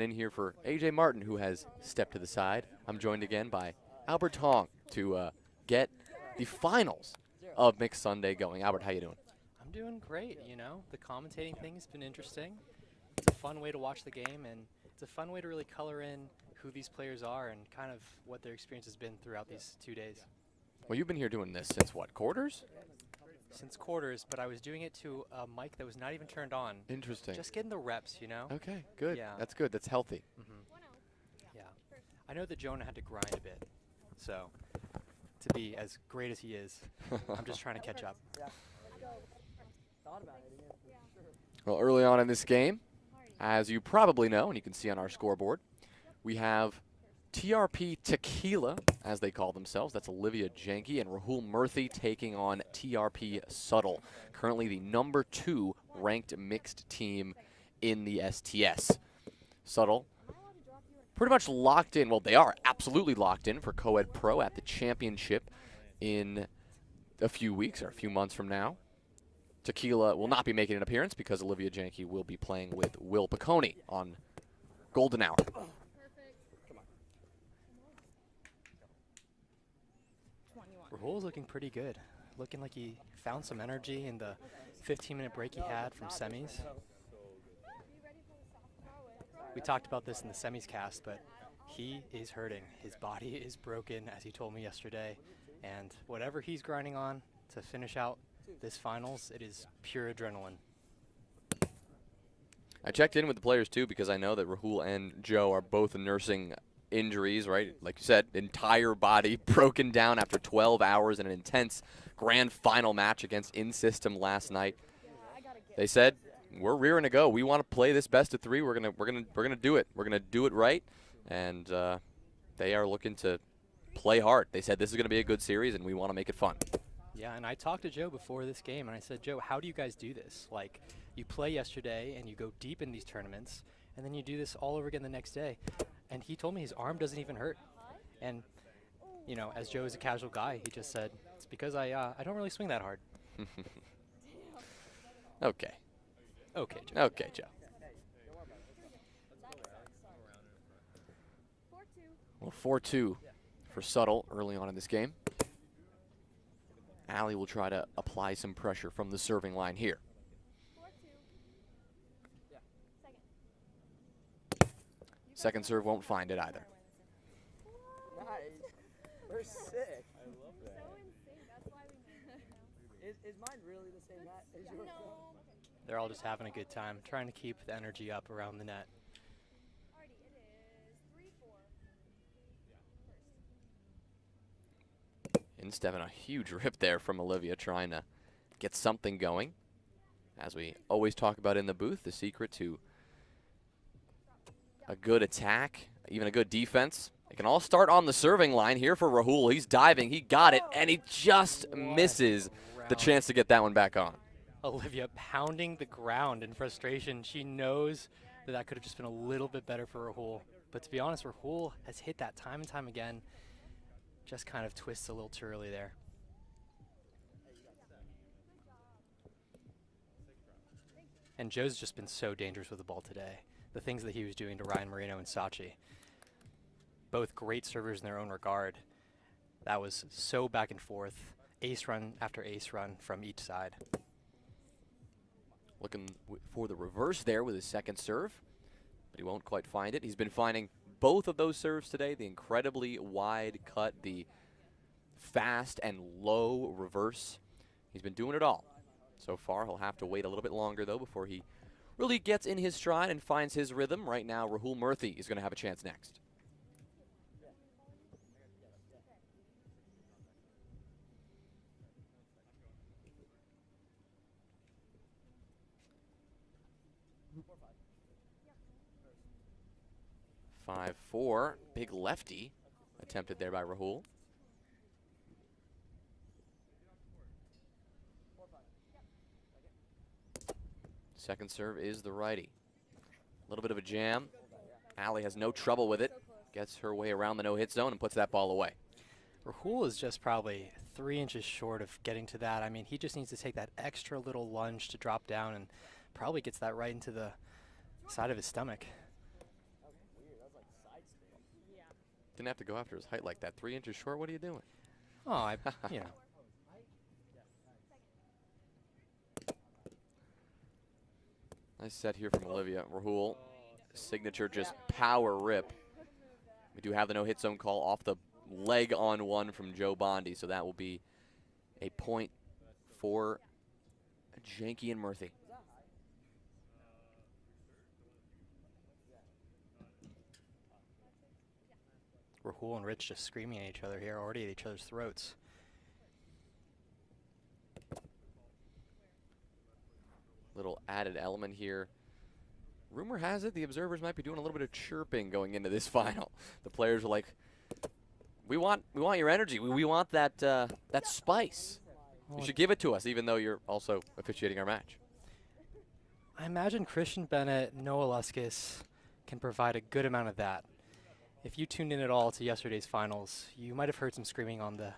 In here for AJ Martin, who has stepped to the side. I'm joined again by Albert Tong to get the finals of Mixed Sunday going. Albert, how you doing? I'm doing great, you know. The commentating thing's been interesting. It's a fun way to watch the game, and it's a fun way to really color in who these players are and kind of what their experience has been throughout these 2 days. Well, you've been here doing this since what, quarters? Since quarters, but I was doing it to a mic that was not even turned on. Interesting. Just getting the reps, you know? Okay, good. Yeah. That's good. That's healthy. Yeah. I know that Jonah had to grind a bit, so to be as great as he is, I'm just trying to catch up. Well, early on in this game, as you probably know, and you can see on our scoreboard, we have TRP Tequila, as they call themselves. That's Olivia Jenke and Rahul Murthy taking on TRP Subtle, currently the #2 ranked mixed team in the STS. Subtle, pretty much locked in. Well, they are absolutely locked in for Co-Ed Pro at the championship in a few weeks or a few months from now. Tequila will not be making an appearance because Olivia Jenke will be playing with Will Piccone on Golden Hour. Rahul's looking pretty good. Looking like he found some energy in the 15-minute break he had from semis. We talked about this in the semis cast, but he is hurting. His body is broken, as he told me yesterday. And whatever he's grinding on to finish out this finals, it is pure adrenaline. I checked in with the players, too, because I know that Rahul and Joe are both nursing injuries, right? Like you said, entire body broken down after 12 hours in an intense grand final match against In-System last night. They said, we're rearing to go. We want to play this best of three. We're gonna do it. We're gonna do it right. And they are looking to play hard. They said this is gonna be a good series, and we want to make it fun. Yeah, and I talked to Joe before this game, and I said, Joe, how do you guys do this? Like, you play yesterday, and you go deep in these tournaments, and then you do this all over again the next day. And he told me his arm doesn't even hurt. And, you know, as Joe is a casual guy, he just said, it's because I don't really swing that hard. Okay. Okay, Joe. Okay, Joe. Well, 4-2 for Subtle early on in this game. Allie will try to apply some pressure from the serving line here. Second serve won't find it either. Nice. We're sick. I love that. So in sync. That's why we is mine really the same net as yours? No. They're all just having a good time, trying to keep the energy up around the net. Instead of a huge rip there from Olivia, trying to get something going. As we always talk about in the booth, the secret to a good attack, even a good defense. It can all start on the serving line here for Rahul. He's diving, he got it, and he just misses the chance to get that one back on. Olivia pounding the ground in frustration. She knows that that could have just been a little bit better for Rahul. But to be honest, Rahul has hit that time and time again. Just kind of twists a little too early there. And Joe's just been so dangerous with the ball today. The things that he was doing to Ryan Marino and Sachi. Both great servers in their own regard. That was so back and forth. Ace run after ace run from each side. Looking for the reverse there with his second serve, but he won't quite find it. He's been finding both of those serves today, the incredibly wide cut, the fast and low reverse. He's been doing it all. So far, he'll have to wait a little bit longer, though, before he really gets in his stride and finds his rhythm. Right now, Rahul Murthy is going to have a chance next. Five, 4, big lefty attempted there by Rahul. Second serve is the righty. A little bit of a jam. Allie has no trouble with it. Gets her way around the no-hit zone and puts that ball away. Rahul is just probably 3 inches short of getting to that. I mean, he just needs to take that extra little lunge to drop down and probably gets that right into the side of his stomach. Didn't have to go after his height like that. 3 inches short, what are you doing? Oh, you know. Nice set here from Olivia. Rahul, signature just power rip. We do have the no-hit zone call off the leg on one from Joe Bondi, so that will be a point for Janky and Murthy. Rahul and Rich just screaming at each other here, already at each other's throats. Little added element here. Rumor has it the observers might be doing a little bit of chirping going into this final. The players are like, we want your energy. We want that that spice. You should give it to us, even though you're also officiating our match. I imagine Christian Bennett, Noah Luskis can provide a good amount of that. If you tuned in at all to yesterday's finals, you might have heard some screaming on the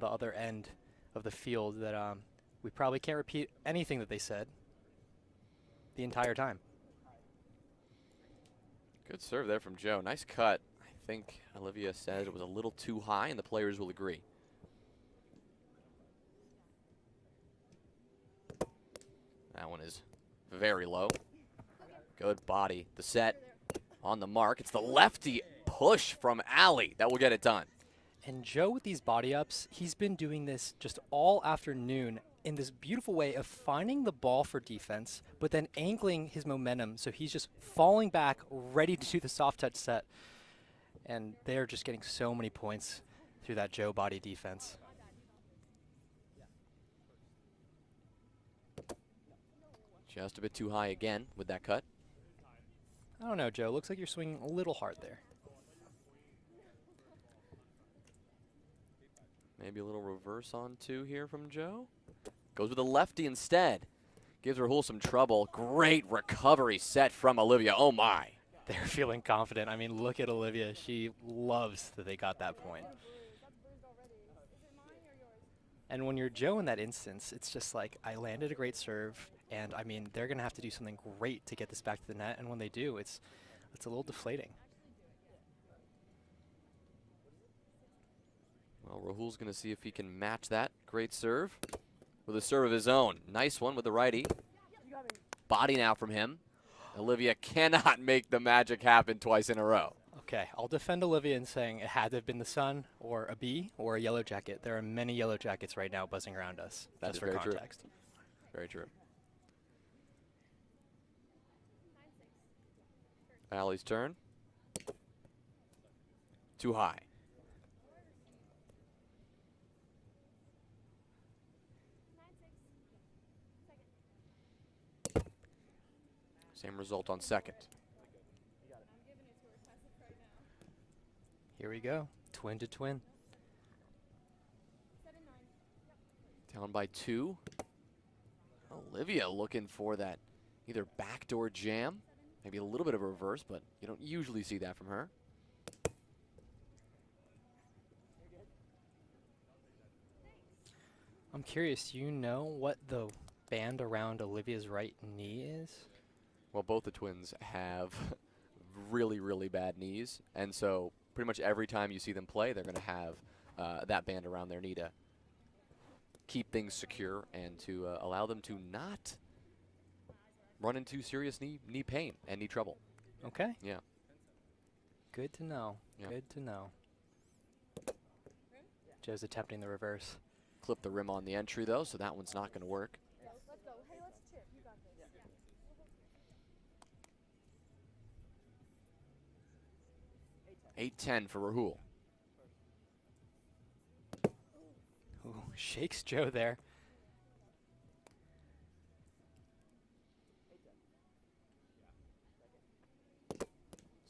other end of the field that we probably can't repeat anything that they said the entire time. Good serve there from Joe. Nice cut. I think Olivia said it was a little too high, and the players will agree. That one is very low. Good body. The set on the mark. It's the lefty push from Ali that will get it done. And Joe, with these body ups, he's been doing this just all afternoon in this beautiful way of finding the ball for defense, but then angling his momentum so he's just falling back, ready to do the soft touch set. And they're just getting so many points through that Joe body defense. Just a bit too high again with that cut. I don't know, Joe. Looks like you're swinging a little hard there. Maybe a little reverse on 2 here from Joe. Goes with a lefty instead. Gives Rahul some trouble. Great recovery set from Olivia. Oh my. They're feeling confident. I mean, look at Olivia. She loves that they got that point. And when you're Joe in that instance, it's just like, I landed a great serve, and I mean, they're going to have to do something great to get this back to the net, and when they do, it's a little deflating. Well, Rahul's going to see if he can match that great serve with a serve of his own. Nice one with the righty. Body now from him. Olivia cannot make the magic happen twice in a row. Okay, I'll defend Olivia in saying it had to have been the sun or a bee or a yellow jacket. There are many yellow jackets right now buzzing around us. That's just for very true. context. Very true. Ali's turn. Too high. Same result on second. Here we go. Twin to twin. Down by 2. Olivia looking for that either backdoor jam, maybe a little bit of a reverse, but you don't usually see that from her. I'm curious, do you know what the band around Olivia's right knee is? Well, both the twins have really, really bad knees, and so pretty much every time you see them play, they're going to have that band around their knee to keep things secure and to allow them to not run into serious knee pain and knee trouble. Okay. Yeah. Good to know. Yeah. Good to know. Joe's attempting the reverse. Clip the rim on the entry, though, so that one's not going to work. 8-10 for Rahul. Ooh, shakes Joe there.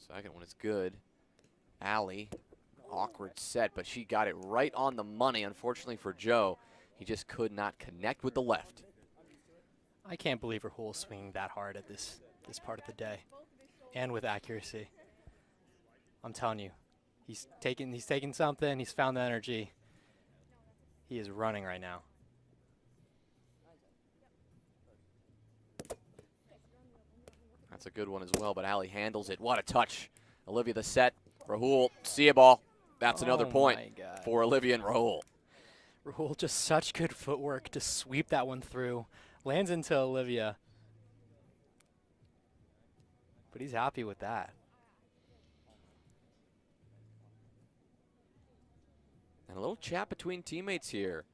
Second one is good. Ali, awkward set, but she got it right on the money. Unfortunately for Joe, he just could not connect with the left. I can't believe Rahul swinging that hard at this part of the day, and with accuracy. I'm telling you, he's taken something. He's found the energy. He is running right now. That's a good one as well, but Ali handles it. What a touch. Olivia the set Rahul, see a ball. That's another Oh point my God. for Olivia and Rahul. Rahul, just such good footwork to sweep that one through. Lands into Olivia. But he's happy with that. And a little chat between teammates here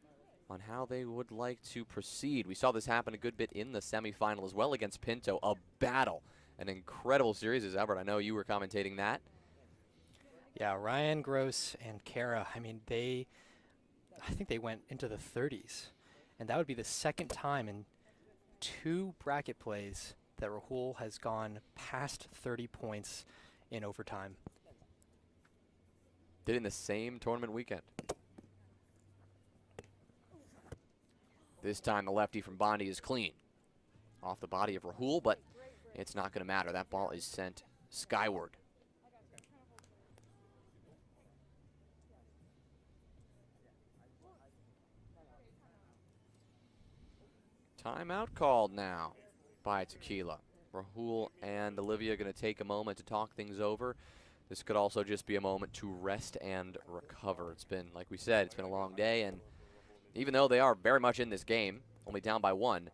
on how they would like to proceed. We saw this happen a good bit in the semifinal as well against Pinto. A battle. An incredible series, as Albert, I know you were commentating that. Yeah, Ryan Gross and Kara, I mean, I think they went into the 30s. And that would be the second time in 2 bracket plays that Rahul has gone past 30 points in overtime. Did in the same tournament weekend. This time the lefty from Bondi is clean. Off the body of Rahul, but it's not going to matter. That ball is sent skyward. Timeout called now by Tequila. Rahul and Olivia going to take a moment to talk things over. This could also just be a moment to rest and recover. It's been, like we said, it's been a long day, and even though they are very much in this game, only down by 1,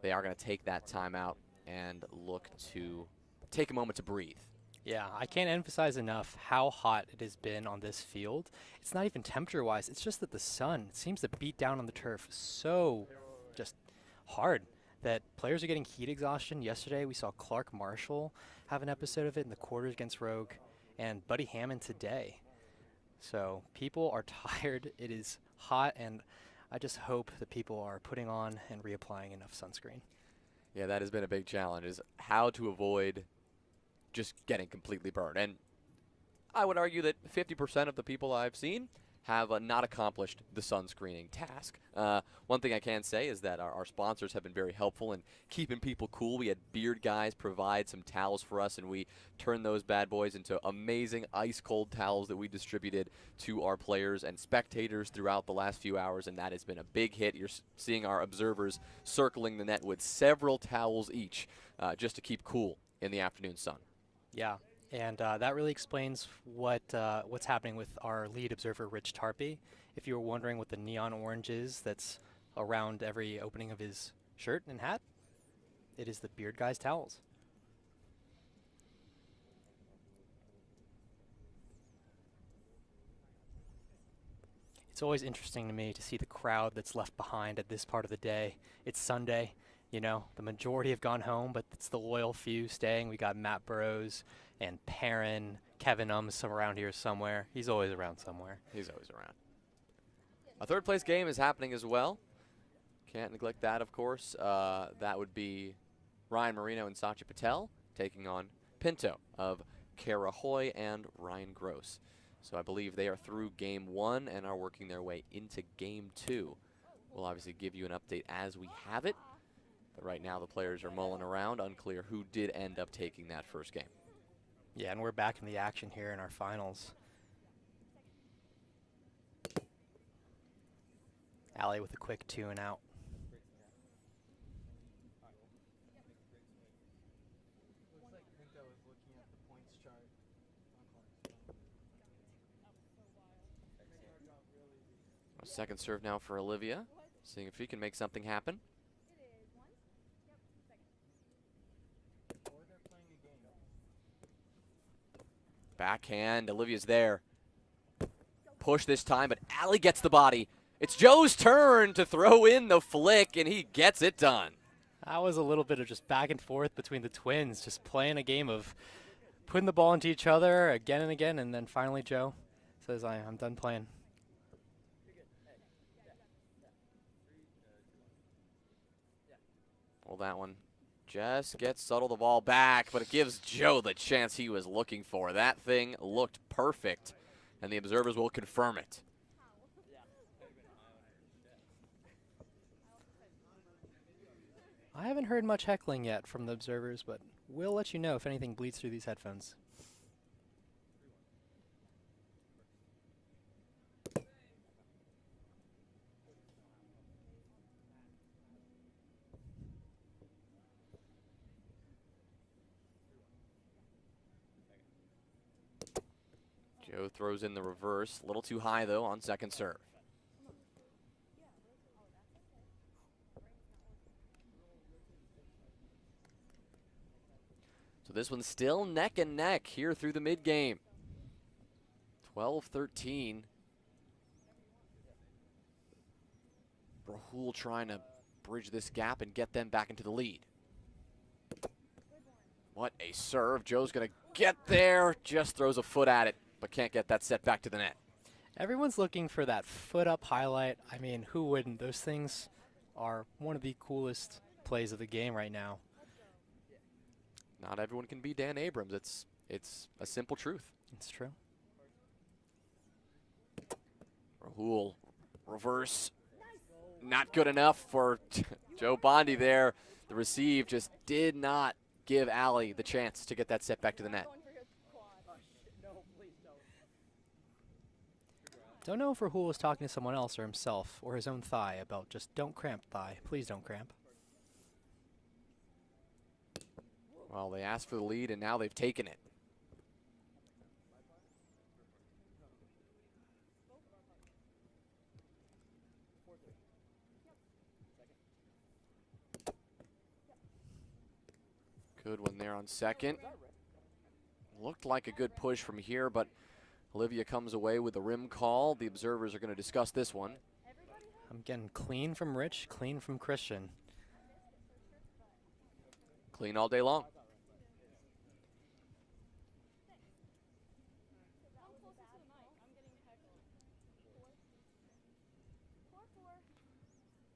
they are going to take that timeout and look to take a moment to breathe. Yeah, I can't emphasize enough how hot it has been on this field. It's not even temperature-wise. It's just that the sun seems to beat down on the turf so just hard that players are getting heat exhaustion. Yesterday, we saw Clark Marshall have an episode of it in the quarters against Rogue, and Buddy Hammond today. So people are tired. It is hot, and I just hope that people are putting on and reapplying enough sunscreen. Yeah, that has been a big challenge, is how to avoid just getting completely burned. And I would argue that 50% of the people I've seen have not accomplished the sunscreening task. One thing I can say is that our sponsors have been very helpful in keeping people cool. We had Beard Guys provide some towels for us, and we turned those bad boys into amazing ice-cold towels that we distributed to our players and spectators throughout the last few hours, and that has been a big hit. You're seeing our observers circling the net with several towels each just to keep cool in the afternoon sun. Yeah. And that really explains what's happening with our lead observer, Rich Tarpey. If you were wondering what the neon orange is that's around every opening of his shirt and hat, it is the Beard Guys towels. It's always interesting to me to see the crowd that's left behind at this part of the day. It's Sunday, you know, the majority have gone home, but it's the loyal few staying. We got Matt Burrows and Perrin, Kevin around here somewhere. He's always around somewhere. He's always around. A third place game is happening as well. Can't neglect that, of course. That would be Ryan Marino and Satya Patel taking on Pinto of Kara Hoy and Ryan Gross. So I believe they are through game 1 and are working their way into game 2. We'll obviously give you an update as we have it. But right now the players are mulling around, unclear who did end up taking that first game. Yeah, and we're back in the action here in our finals. Allie with a quick 2 and out. A second serve now for Olivia, seeing if she can make something happen. Backhand, Olivia's there. Push this time, but Allie gets the body. It's Joe's turn to throw in the flick, and he gets it done. That was a little bit of just back and forth between the twins, just playing a game of putting the ball into each other again and again, and then finally Joe says, I'm done playing. Well, that one just gets Subtle the ball back, but it gives Joe the chance he was looking for. That thing looked perfect, and the observers will confirm it. I haven't heard much heckling yet from the observers, but we'll let you know if anything bleeds through these headphones. Joe throws in the reverse. A little too high, though, on second serve. So this one's still neck and neck here through the mid-game. 12-13. Rahul trying to bridge this gap and get them back into the lead. What a serve. Joe's going to get there, just throws a foot at it, but can't get that set back to the net. Everyone's looking for that foot up highlight. I mean, who wouldn't? Those things are one of the coolest plays of the game right now. Not everyone can be Dan Abrams. It's a simple truth. It's true. Rahul, reverse. Not good enough for Joe Bondi there. The receive just did not give Ali the chance to get that set back to the net. Don't know if Rahul was talking to someone else or himself or his own thigh about just don't cramp thigh. Please don't cramp. Well, they asked for the lead, and now they've taken it. Good one there on second. Looked like a good push from here, but Olivia comes away with a rim call. The observers are going to discuss this one. I'm getting clean from Rich, clean from Christian. Clean all day long.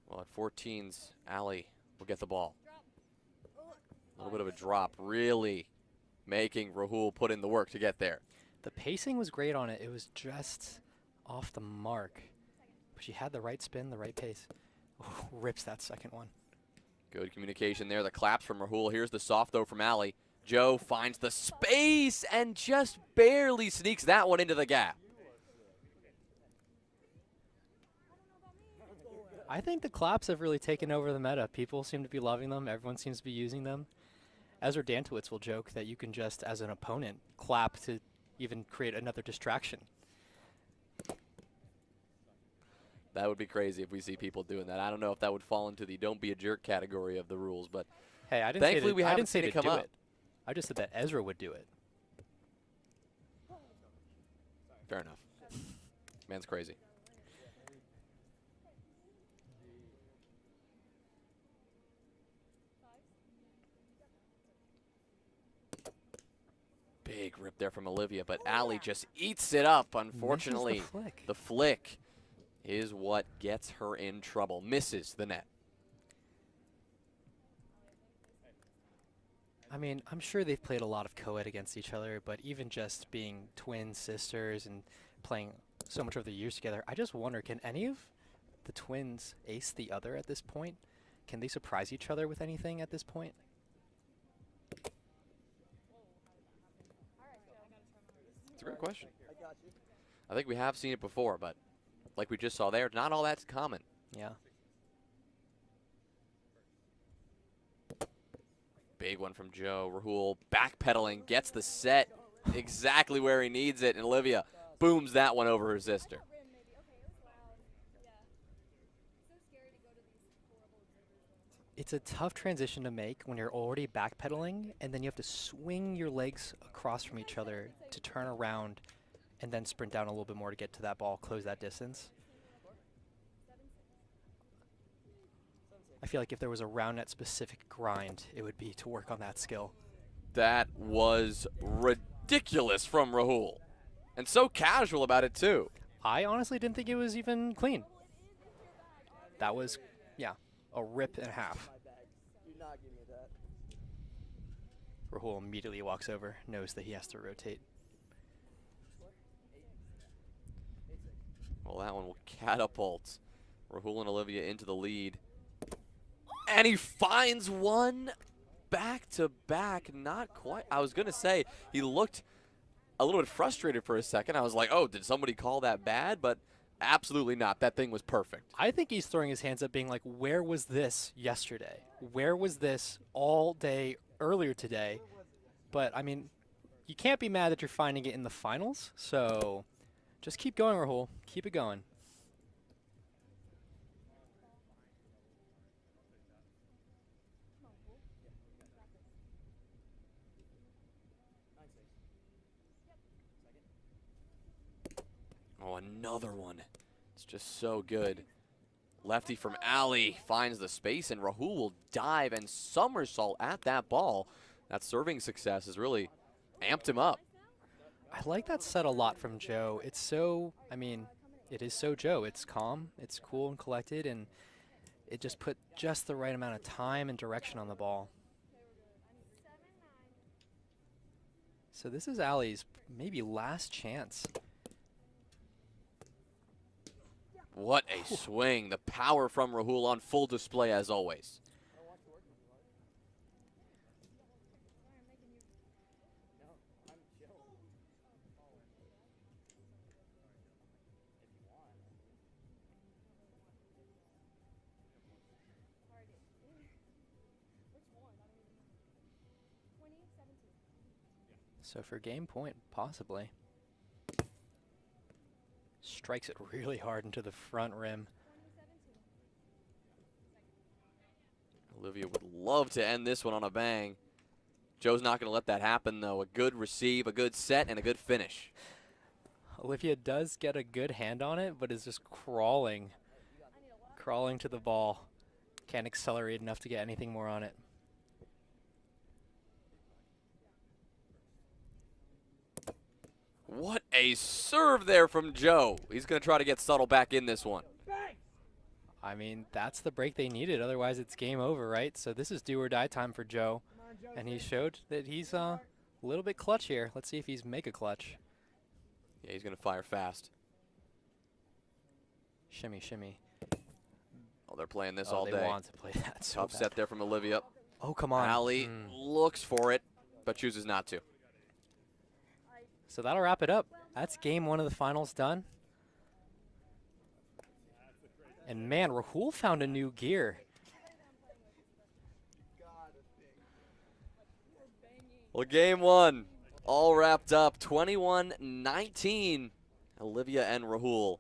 Well, at 14's, Ali will get the ball. A little bit of a drop, really making Rahul put in the work to get there. The pacing was great on it. It was just off the mark. But she had the right spin, the right pace. Ooh, rips that second one. Good communication there. The claps from Rahul. Here's the soft throw from Ali. Joe finds the space and just barely sneaks that one into the gap. I think the claps have really taken over the meta. People seem to be loving them. Everyone seems to be using them. Ezra Dantowitz will joke that you can just, as an opponent, clap to even create another distraction. That would be crazy if we see people doing that. I don't know if that would fall into the don't be a jerk category of the rules, but hey, I didn't thankfully say we I haven't didn't say seen it to come do up. it. I just said that Ezra would do it. Fair enough. Man's crazy. Big rip there from Olivia, but Ali just eats it up. Unfortunately, Misses the flick. the flick is what gets her in trouble. Misses the net. I mean, I'm sure they've played a lot of co-ed against each other, but even just being twin sisters and playing so much over the years together, I just wonder, can any of the twins ace the other at this point? Can they surprise each other with anything at this point? It's a great question. I think we have seen it before, but like we just saw there, not all that's common. Yeah. Big one from Joe. Rahul backpedaling, gets the set exactly where he needs it, and Olivia booms that one over her sister. It's a tough transition to make when you're already backpedaling, and then you have to swing your legs across from each other to turn around and then sprint down a little bit more to get to that ball, close that distance. I feel like if there was a round net specific grind, it would be to work on that skill. That was ridiculous from Rahul. And so casual about it, too. I honestly didn't think it was even clean. That was, yeah, a rip and a half. Do not give me that. Rahul immediately walks over, knows that he has to rotate. Well, that one will catapult Rahul and Olivia into the lead. And he finds one back to back. Not quite. I was going to say he looked a little bit frustrated for a second. I was like, oh, did somebody call that bad? But absolutely not. That thing was perfect. I think he's throwing his hands up being like, where was this yesterday? Where was this all day earlier today? But, I mean, you can't be mad that you're finding it in the finals. So just keep going, Rahul. Keep it going. Oh, another one. It's just so good. Lefty from Ali finds the space, and Rahul will dive and somersault at that ball. That serving success has really amped him up. I like that set a lot from Joe. It's so, I mean, it is so Joe. It's calm, it's cool and collected, and it just put just the right amount of time and direction on the ball. So this is Ali's maybe last chance. What a swing. The power from Rahul on full display as always. So for game point, possibly. Strikes it really hard into the front rim. Olivia would love to end this one on a bang. Joe's not going to let that happen, though. A good receive, a good set, and a good finish. Olivia does get a good hand on it, but is just crawling to the ball. Can't accelerate enough to get anything more on it. What a serve there from Joe. He's going to try to get subtle back in this one. I mean, that's the break they needed. Otherwise, it's game over, right? So this is do or die time for Joe. And he showed that he's a little bit clutch here. Let's see if he's mega clutch. Yeah, he's going to fire fast. Shimmy, shimmy. Oh, they're playing this all day. They want to play that so Tough bad. set there from Olivia. Oh, come on. Ali looks for it, but chooses not to. So that'll wrap it up. That's game one of the finals done. And man, Rahul found a new gear. Well, game one all wrapped up. 21-19. Olivia and Rahul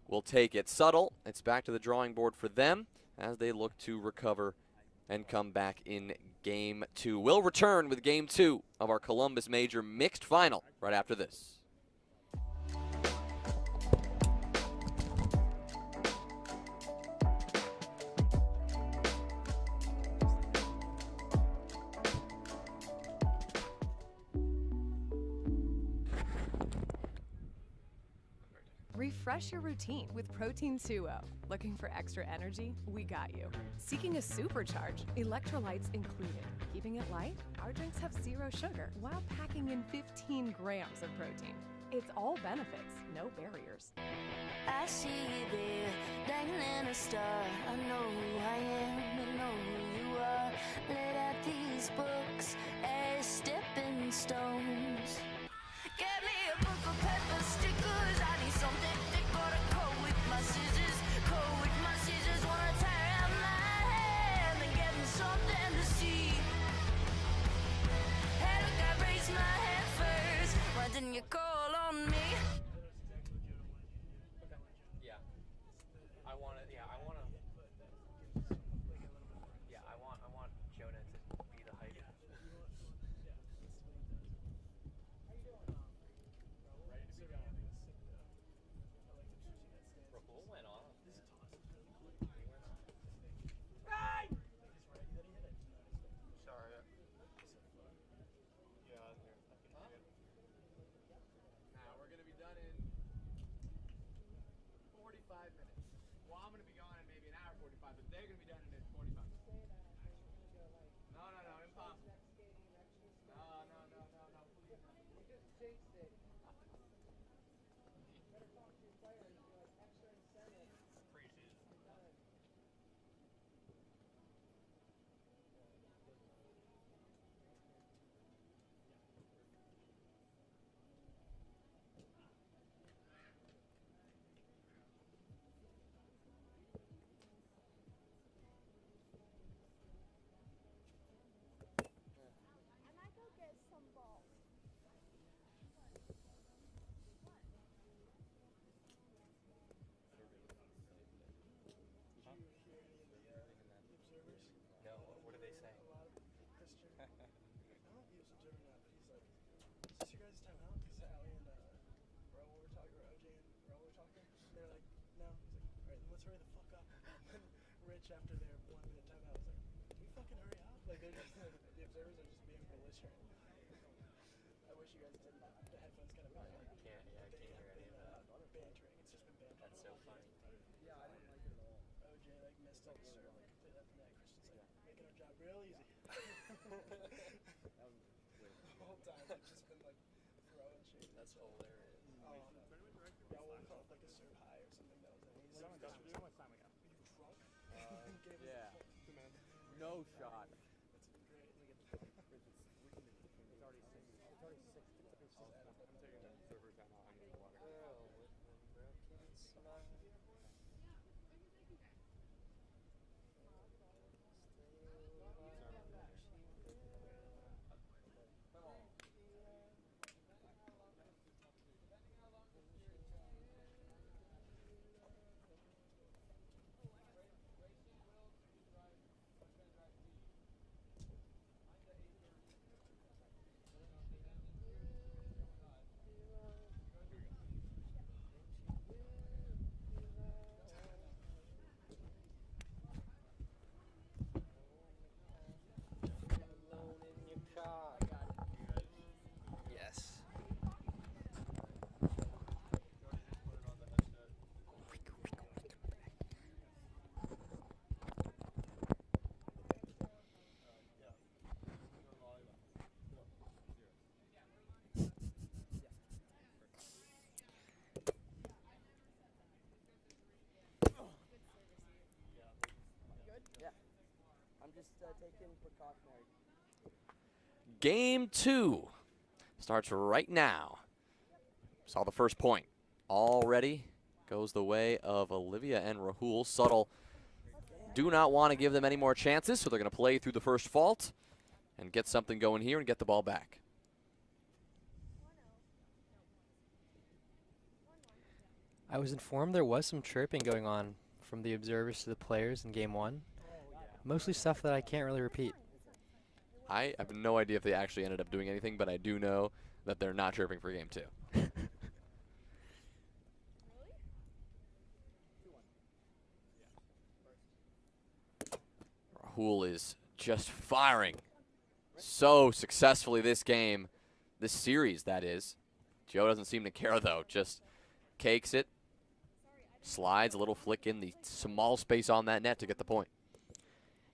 will take it. Subtle, it's back to the drawing board for them as they look to recover and come back in game two. We'll return with game two of our Columbus Major mixed final right after this. Refresh your routine with Protein 2.0. Looking for extra energy? We got you. Seeking a supercharge? Electrolytes included. Keeping it light? Our drinks have 0 sugar while packing in 15 grams of protein. It's all benefits, no barriers. I see you there, dangling a star. I know who I am, I know who you are. Let out these books as stepping stones. Get me a book of pepper stickers. I need something thick, gotta cut with my scissors. Cut with my scissors, wanna tear out my hand and get me something to see. Hey, look, I raised my hand first. Why didn't you call on me? Yeah. I want Jonah to be the hype. Rahul went off. Now we're going to be done in 45 minutes. Well, I'm going to be gone in maybe an hour 45, but they're going to be done in 45. No, impossible. No, please. We just jinxed it. hurry the fuck up. And Rich, after their 1 minute timeout, was like, can we fucking hurry up? Like, they're just, the observers are just being belligerent. I wish you guys didn't. The headphones kind of Can't hear any of that. bantering. It's just been bantering. That's so funny. Yeah, I didn't like it at all. OJ like missed all the serve, like completely up in that. Christian's like making our job real easy. The whole time, like just been like throwing shit. That's hilarious. Yeah, we'll call it like a serve high or something. That was amazing. How much time we got? Were you drunk? Gave us Yeah. the full- No shot. That's great. It's already 6. It's already 6. I'm taking a server time out. I'm getting water. Yes. Yeah. I'm just taking precautionary. Game 2 starts right now. Saw the first point. Already goes the way of Olivia and Rahul. Subtle do not want to give them any more chances, so they're going to play through the first fault and get something going here and get the ball back. I was informed there was some chirping going on from the observers to the players in game 1. Mostly stuff that I can't really repeat. I have no idea if they actually ended up doing anything, but I do know that they're not chirping for game 2. Rahul is just firing so successfully this game, this series, that is. Joe doesn't seem to care, though. Just cakes it, slides a little flick in the small space on that net to get the point.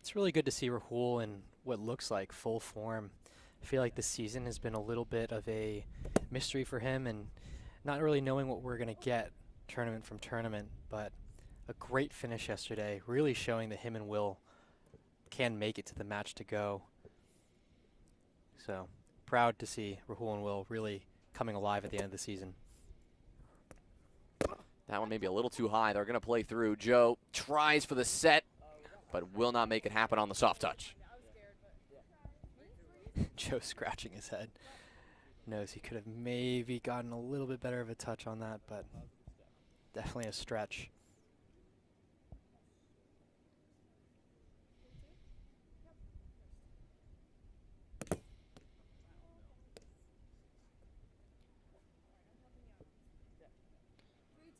It's really good to see Rahul in what looks like full form. I feel like this season has been a little bit of a mystery for him and not really knowing what we're going to get tournament from tournament, but a great finish yesterday, really showing that him and Will can make it to the match to go. So proud to see Rahul and Will really coming alive at the end of the season. That one may be a little too high. They're going to play through. Joe tries for the set, but will not make it happen on the soft touch. Joe scratching his head. Knows he could have maybe gotten a little bit better of a touch on that, but definitely a stretch.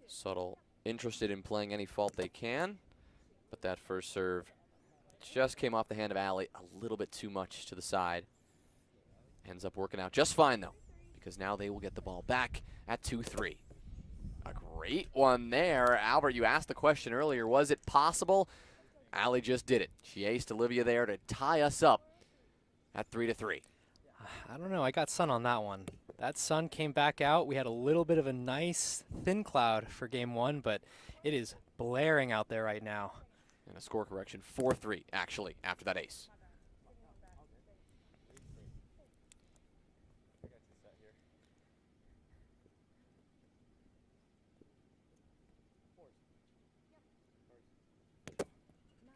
Subtle interested in playing any fault they can, but that first serve just came off the hand of Allie a little bit too much to the side. Ends up working out just fine, though, because now they will get the ball back at 2-3. A great one there. Albert, you asked the question earlier, was it possible? Allie just did it. She aced Olivia there to tie us up at 3-3. I don't know. I got sun on that one. That sun came back out. We had a little bit of a nice thin cloud for game 1, but it is blaring out there right now. And a score correction, 4-3, actually, after that ace.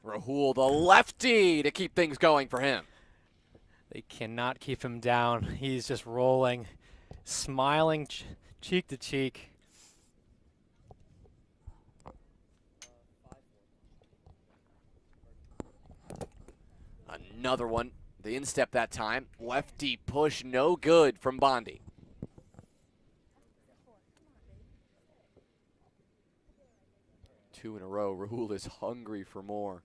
Rahul, the lefty, to keep things going for him. They cannot keep him down. He's just rolling, smiling cheek to cheek. Another one. The instep that time. Lefty push, no good from Bondi. 2 in a row. Rahul is hungry for more.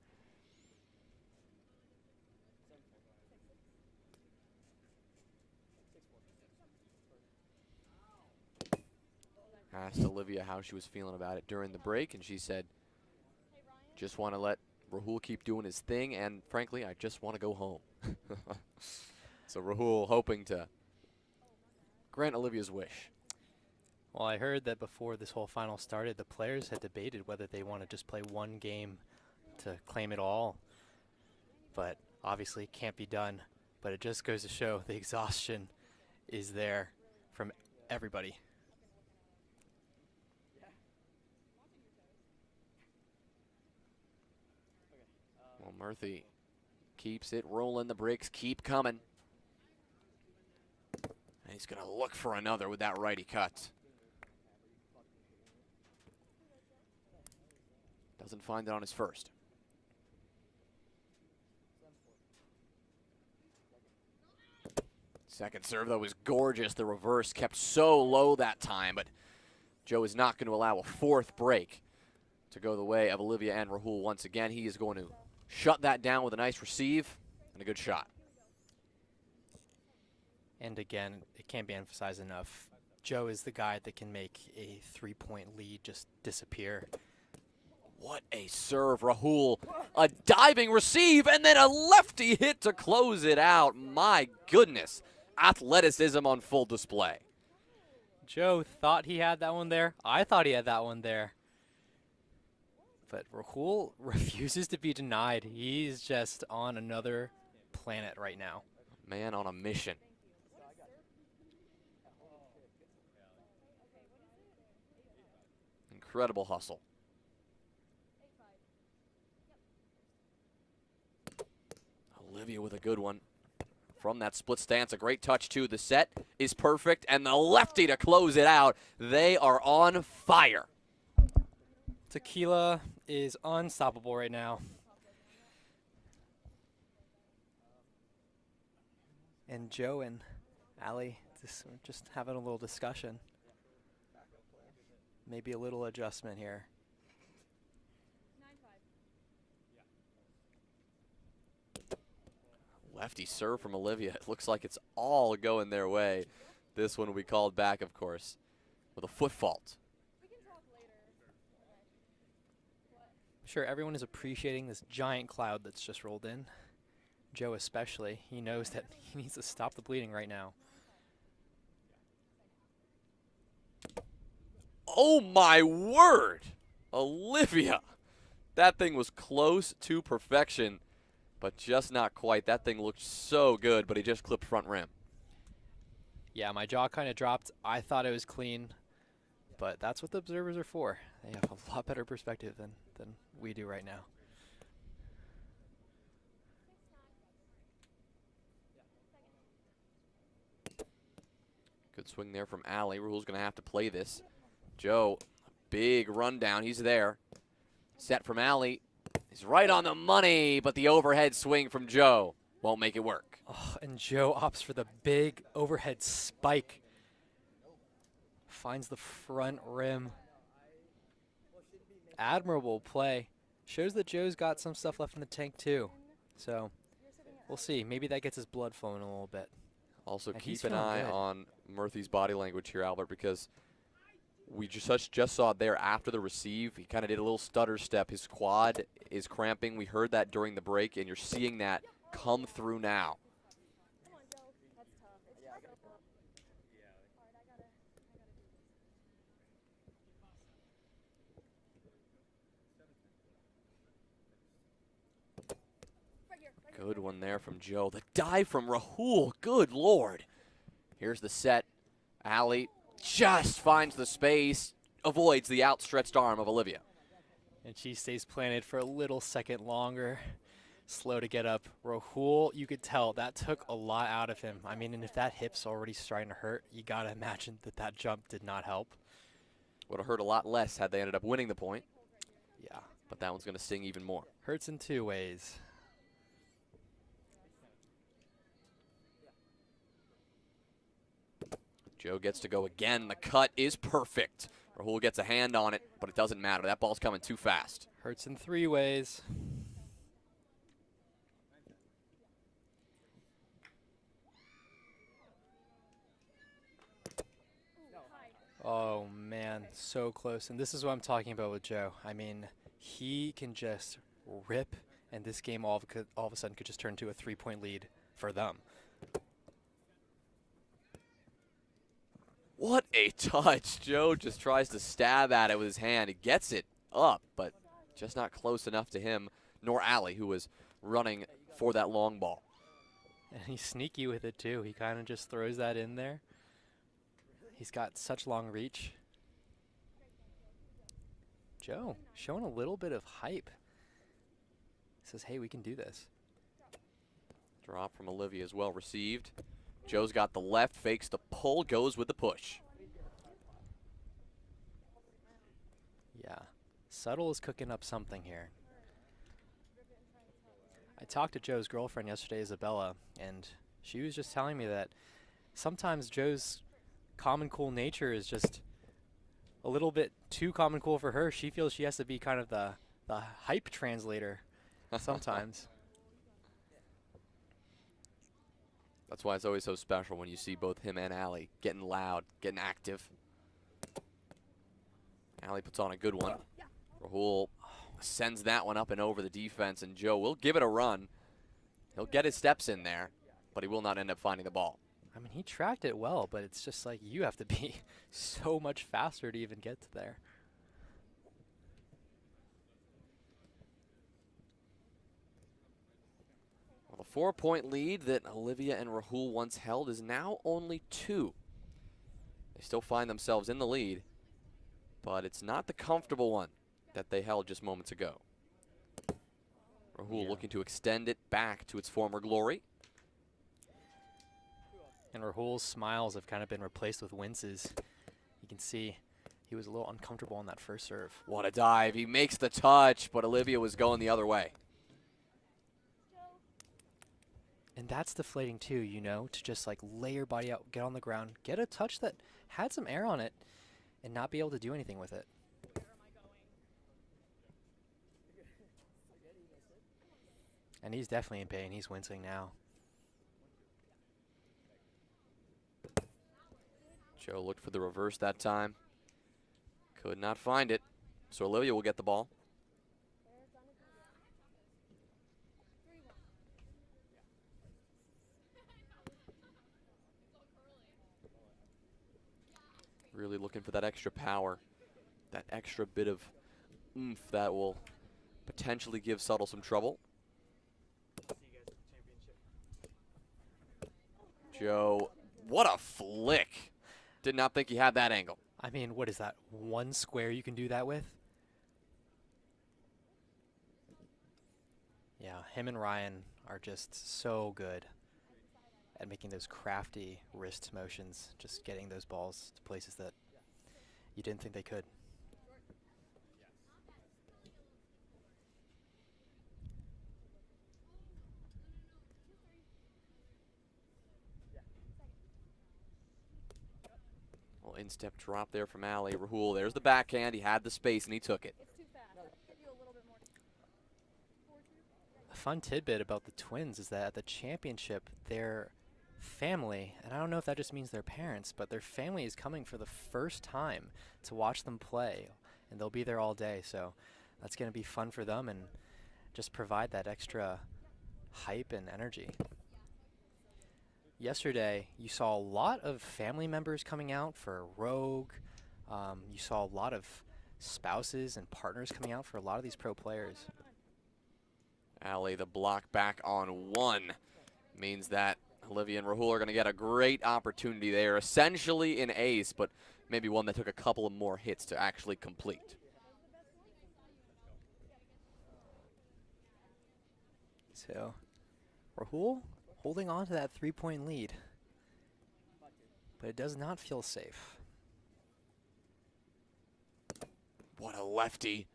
Asked Olivia how she was feeling about it during the break, and she said, just want to let Rahul keep doing his thing, and frankly, I just want to go home. So Rahul hoping to grant Olivia's wish. Well, I heard that before this whole final started, the players had debated whether they want to just play one game to claim it all. But obviously it can't be done. But it just goes to show the exhaustion is there from everybody. Well, Murphy keeps it rolling. The bricks keep coming. And he's going to look for another with that righty cut. Doesn't find it on his first. Second serve, though, was gorgeous. The reverse kept so low that time, but Joe is not going to allow a fourth break to go the way of Olivia and Rahul once again. He is going to shut that down with a nice receive and a good shot. And again, it can't be emphasized enough. Joe is the guy that can make a 3-point lead just disappear. What a serve, Rahul. A diving receive and then a lefty hit to close it out. My goodness. Athleticism on full display. Joe thought he had that one there. I thought he had that one there. But Rahul refuses to be denied. He's just on another planet right now. Man on a mission. Incredible hustle. Olivia with a good one. From that split stance, a great touch too. The set is perfect, and the lefty to close it out. They are on fire. Tequila is unstoppable right now. And Joe and Ali just having a little discussion. Maybe a little adjustment here. Lefty serve from Olivia. It looks like it's all going their way. This one will be called back, of course, with a foot fault. I'm sure everyone is appreciating this giant cloud that's just rolled in. Joe especially. He knows that he needs to stop the bleeding right now. Oh my word! Olivia! That thing was close to perfection, but just not quite. That thing looked so good, but he just clipped front rim. Yeah, my jaw kind of dropped. I thought it was clean, but that's what the observers are for. They have a lot better perspective than we do right now. Good swing there from Ali. Rahul's going to have to play this. Joe, big rundown. He's there. Set from Ali. He's right on the money, but the overhead swing from Joe won't make it work. Oh, and Joe opts for the big overhead spike. Finds the front rim. Admirable play. Shows that Joe's got some stuff left in the tank too. So we'll see. Maybe that gets his blood flowing a little bit. Also, And keep he's an feeling eye good. on Murphy's body language here, Albert, because we just saw it there after the receive. He kind of did a little stutter step. His quad is cramping. We heard that during the break, and you're seeing that come through now. Good one there from Joe. The dive from Rahul. Good Lord. Here's the set. Ali just finds the space, avoids the outstretched arm of Olivia. And she stays planted for a little second longer. Slow to get up. Rahul, you could tell that took a lot out of him. I mean, and if that hip's already starting to hurt, you got to imagine that that jump did not help. Would have hurt a lot less had they ended up winning the point. Yeah. But that one's going to sting even more. Hurts in two ways. Joe gets to go again. The cut is perfect. Rahul gets a hand on it, but it doesn't matter. That ball's coming too fast. Hurts in 3 ways. Oh, man, so close. And this is what I'm talking about with Joe. I mean, he can just rip, and this game all of a sudden could just turn to a 3-point lead for them. What a touch. Joe just tries to stab at it with his hand. He gets it up, but just not close enough to him, nor Ali, who was running for that long ball. And he's sneaky with it, too. He kind of just throws that in there. He's got such long reach. Joe showing a little bit of hype. He says, hey, we can do this. Drop from Olivia is well received. Joe's got the left, fakes the pull, goes with the push. Yeah, Subtle is cooking up something here. I talked to Joe's girlfriend yesterday, Isabella, and she was just telling me that sometimes Joe's calm and cool nature is just a little bit too calm and cool for her. She feels she has to be kind of the hype translator sometimes. That's why it's always so special when you see both him and Ali getting loud, getting active. Ali puts on a good one. Rahul sends that one up and over the defense, and Joe will give it a run. He'll get his steps in there, but he will not end up finding the ball. I mean, he tracked it well, but it's just like you have to be so much faster to even get to there. Well, the 4-point lead that Olivia and Rahul once held is now only 2. They still find themselves in the lead, but it's not the comfortable one that they held just moments ago. Rahul looking to extend it back to its former glory. And Rahul's smiles have kind of been replaced with winces. You can see he was a little uncomfortable on that first serve. What a dive. He makes the touch, but Olivia was going the other way. And that's deflating too, you know, to just like lay your body out, get on the ground, get a touch that had some air on it, and not be able to do anything with it. And he's definitely in pain. He's wincing now. Joe looked for the reverse that time. Could not find it. So Olivia will get the ball. Really looking for that extra power, that extra bit of oomph that will potentially give Subtle some trouble. Joe, what a flick. Did not think he had that angle. I mean, what is that? 1 square you can do that with? Yeah, him and Ryan are just so good at making those crafty wrist motions, just getting those balls to places that you didn't think they could. Well, instep drop there from Ali. Rahul, there's the backhand. He had the space and he took it. A fun tidbit about the Twins is that at the championship, their family, and I don't know if that just means their parents, but their family is coming for the first time to watch them play, and they'll be there all day. So that's going to be fun for them and just provide that extra hype and energy. Yesterday, you saw a lot of family members coming out for Rogue. You saw a lot of spouses and partners coming out for a lot of these pro players. Ali, the block back on 1 means that Olivia and Rahul are going to get a great opportunity there. Essentially an ace, but maybe one that took a couple of more hits to actually complete. So, Rahul holding on to that 3-point lead, but it does not feel safe. What a lefty.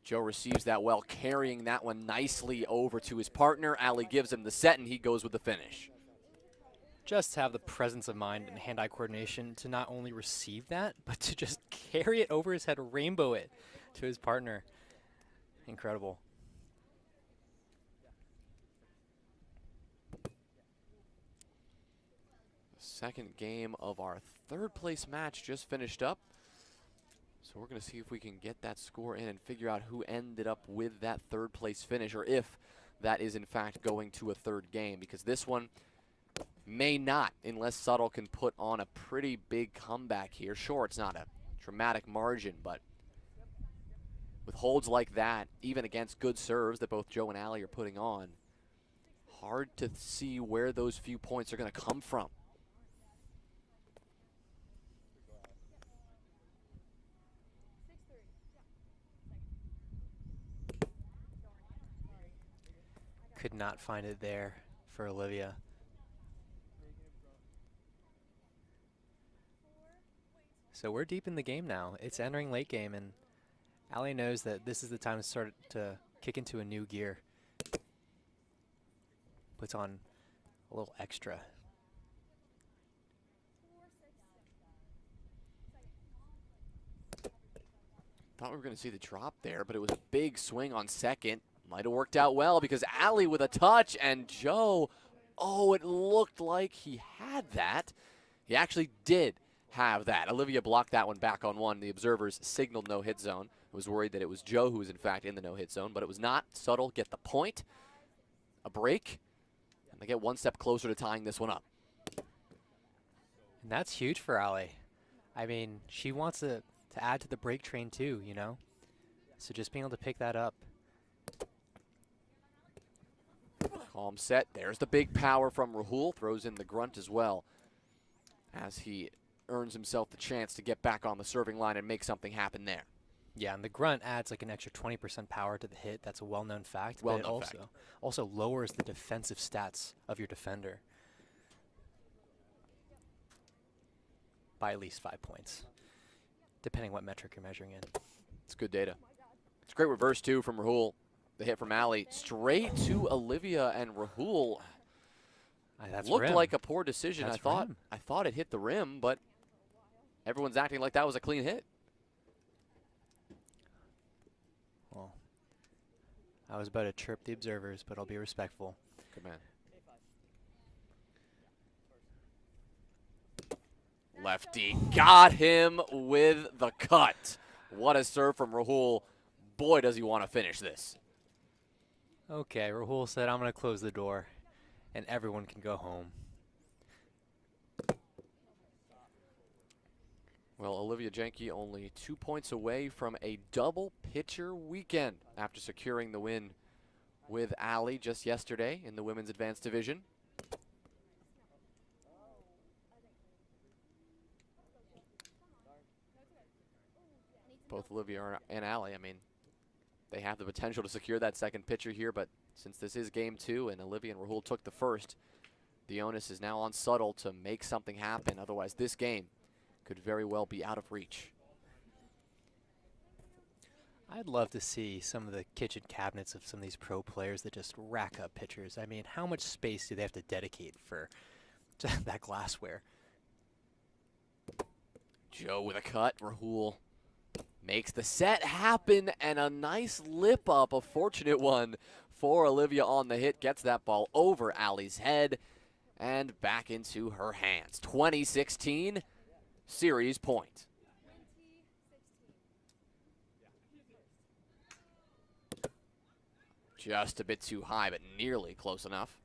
Joe receives that well, carrying that one nicely over to his partner. Ali gives him the set, and he goes with the finish. just have the presence of mind and hand-eye coordination to not only receive that, but to just carry it over his head, rainbow it to his partner. Incredible. Second game of our third place match just finished up. So we're going to see if we can get that score in and figure out who ended up with that third place finish, or if that is in fact going to a third game, because this one may not, unless Subtle can put on a pretty big comeback here. Sure, it's not a dramatic margin, but with holds like that, even against good serves that both Joe and Allie are putting on, hard to see where those few points are going to come from. Could not find it there for Olivia. So we're deep in the game now. It's entering late game, and Allie knows that this is the time to start to kick into a new gear. Puts on a little extra. Thought we were going to see the drop there, but it was a big swing on second. Might have worked out well because Allie with a touch, and Joe, oh, it looked like he had that. He actually did have that. Olivia blocked that one back on one. The observers signaled no hit zone. I was worried that it was Joe who was in fact in the no hit zone, but it was not. Subtle get the point, a break, and they get one step closer to tying this one up. And that's huge for Allie. I mean, she wants to add to the break train too, you know? So just being able to pick that up. Calm set. There's the big power from Rahul. Throws in the grunt as well as he earns himself the chance to get back on the serving line and make something happen there. Yeah, and the grunt adds like an extra 20% power to the hit. That's a well-known fact. But it also lowers the defensive stats of your defender by at least 5 points, depending what metric you're measuring in. It's good data. It's a great reverse too from Rahul. The hit from Allie straight to Olivia, and Rahul looked rim. like a poor decision. That's I thought it hit the rim, but everyone's acting like that was a clean hit. Well, I was about to chirp the observers, but I'll be respectful. Good man. Lefty got him with the cut. What a serve from Rahul. Boy, does he want to finish this. Okay, Rahul said, I'm going to close the door, and everyone can go home. Well, Olivia Janke only 2 points away from a double pitcher weekend after securing the win with Allie just yesterday in the women's advanced division. Both Olivia and Allie, I mean, they have the potential to secure that second pitcher here, but since this is game two and Olivia and Rahul took the first, the onus is now on Subtle to make something happen. Otherwise, this game could very well be out of reach. I'd love to see some of the kitchen cabinets of some of these pro players that just rack up pitchers. I mean, how much space do they have to dedicate for that glassware? Joe with a cut. Rahul makes the set happen, and a nice lip up, a fortunate one for Olivia on the hit. Gets that ball over Allie's head and back into her hands. 2016 series point. Just a bit too high, but nearly close enough.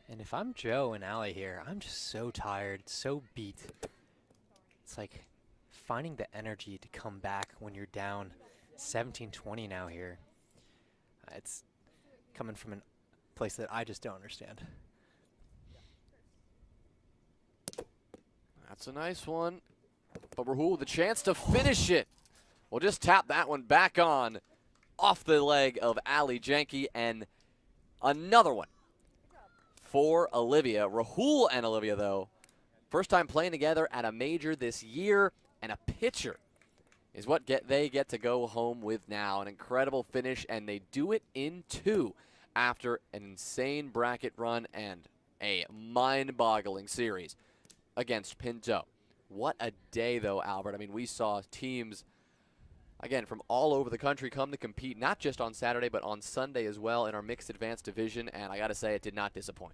And if I'm Joe and Allie here, I'm just so tired, so beat. It's like finding the energy to come back when you're down 17-20 now here. It's coming from a place that I just don't understand. That's a nice one. But Rahul with the chance to finish it. We'll just tap that one back on off the leg of Allie Janke, and another one for Olivia. Rahul and Olivia, though, first time playing together at a major this year, and a pitcher is what they get to go home with now. An incredible finish, and they do it in two after an insane bracket run and A mind-boggling series against Pinto. What a day, though, Albert. I mean, we saw teams, again, from all over the country come to compete, not just on Saturday, but on Sunday as well in our mixed advanced division, and I got to say, it did not disappoint.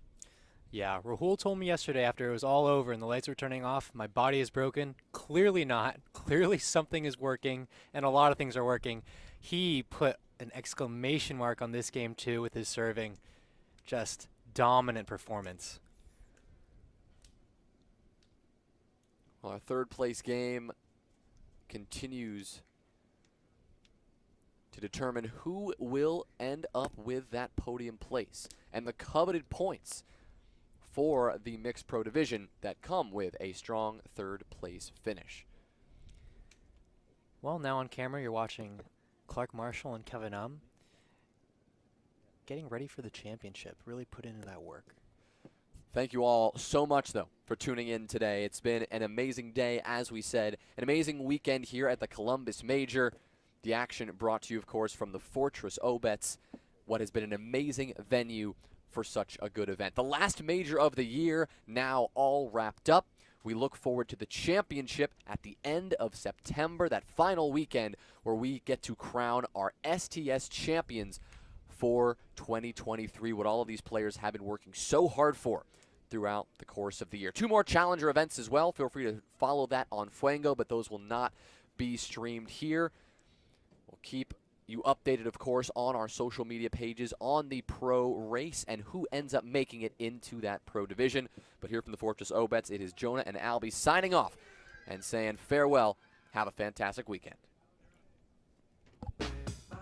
Yeah, Rahul told me yesterday after it was all over and the lights were turning off, my body is broken. Clearly not. Clearly something is working, and a lot of things are working. He put an exclamation mark on this game, too, with his serving. Just dominant performance. Well, our third place game continues to determine who will end up with that podium place and the coveted points for the mixed pro division that come with a strong third place finish. Well, now on camera you're watching Clark Marshall and Kevin getting ready for the championship. Really put into that work. Thank you all so much, though, for tuning in today. It's been an amazing day, as we said, an amazing weekend here at the Columbus Major. The action brought to you, of course, from the Fortress Obetz, what has been an amazing venue for such a good event. The last major of the year now all wrapped up. We look forward to the championship at the end of September, that final weekend where we get to crown our STS champions for 2023, what all of these players have been working so hard for throughout the course of the year. 2 more Challenger events as well. Feel free to follow that on Fuego, but those will not be streamed here. We'll keep you updated, of course, on our social media pages on the pro race and who ends up making it into that pro division. But here from the Fortress Obetz, it is Jonah and Albie signing off and saying farewell. Have a fantastic weekend.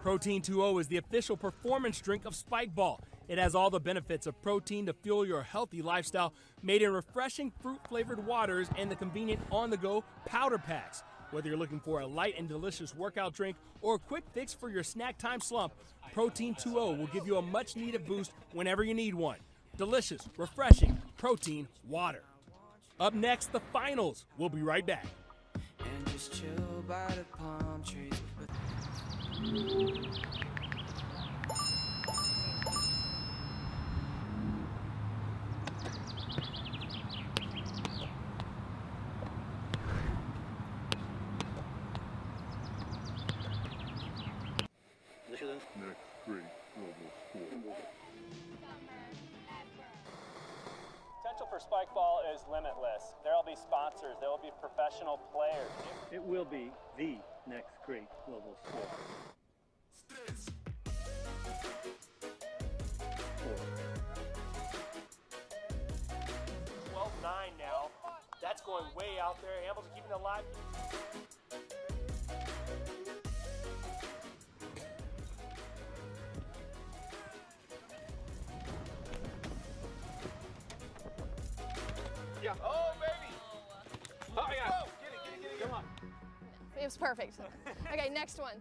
Protein 2O is the official performance drink of Spikeball. It has all the benefits of protein to fuel your healthy lifestyle, made in refreshing fruit-flavored waters and the convenient on-the-go powder packs. Whether you're looking for a light and delicious workout drink or a quick fix for your snack time slump, Protein 2O will give you a much-needed boost whenever you need one. Delicious, refreshing, protein water. Up next, the finals. We'll be right back. And just chill by the palm trees. Next grade global school. Potential for Spikeball is limitless. There will be sponsors, there will be professional players. It will be the next great global sport. 12-9 now. That's going way out there. Hamilton keeping it alive. Yeah. Oh, baby. Oh, yeah. Get it. Come on. It was perfect. Okay, next one.